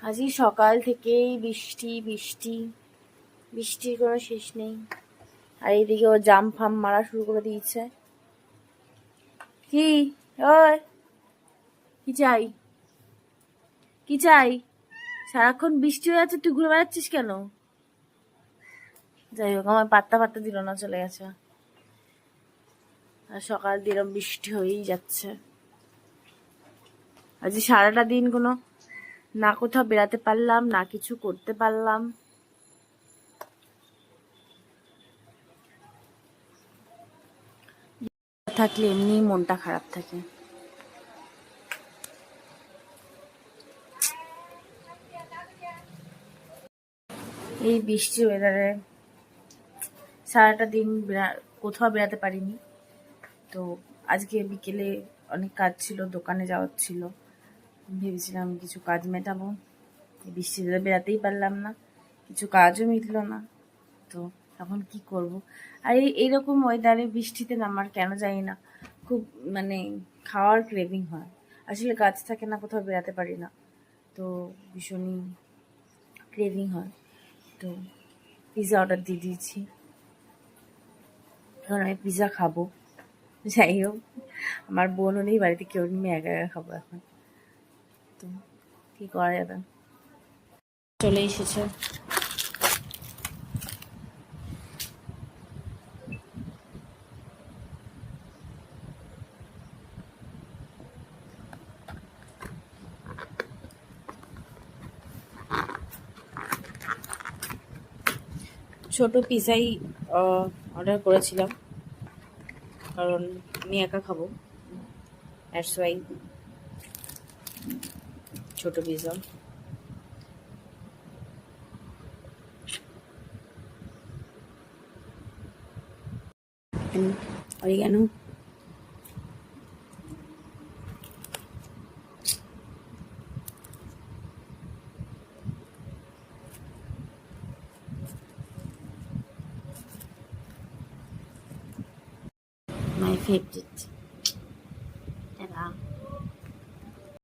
আজই সকাল থেকেই বৃষ্টি বৃষ্টি বৃষ্টির কোনো শেষ নেই। আর এইদিকে ও জাম ফাম মারা শুরু করে দিয়েছে। কি ওই কি চাই কি চাই? সারাক্ষণ বৃষ্টি হয়ে যাচ্ছে, তুই ঘুরে বেড়াচ্ছিস কেন? যাই হোক, আমার পাত্তা পাত্তা দিল না, চলে গেছে। আর সকাল দিয়ে এরকম বৃষ্টি হয়েই যাচ্ছে। আজ সারাটা দিন কোনো না কোথাও বেড়াতে পারলাম না, কিছু করতে পারলাম। থাকলে এমনি মনটা খারাপ থাকে। এই বৃষ্টির ওয়েদারে সারাটা দিন কোথাও বেড়াতে পারিনি। তো আজকে বিকেলে অনেক কাজ ছিল, দোকানে যাওয়ার ছিল, ভেবেছিলাম কিছু কাজ মেটাবো। বৃষ্টিতে বেড়াতেই পারলাম না, কিছু কাজও মিটলো না। তো এখন কি করব? আর এইরকম ওয়েদারে বৃষ্টিতে নামার কেন জানি না খুব মানে খাওয়ার ক্রেভিং হয়। আসলে কাজ থাকে না, কোথাও বেড়াতে পারি না, তো ভীষণই ক্রেভিং হয়। তো পিৎজা অর্ডার দিয়ে দিয়েছি, এখন আমি পিৎজা খাবো। যাই হোক, আমার বোনও নেই বাড়িতে, কেউ নেই, একা একা খাবো এখন। তো কি করা যাবে, চলে এসেছে। ছোট পিৎজাই অর্ডার করেছিলাম, কারণ আমি একা খাবো, দ্যাটস ওয়াই ছোট পিৎজা। Oregano, my favorite.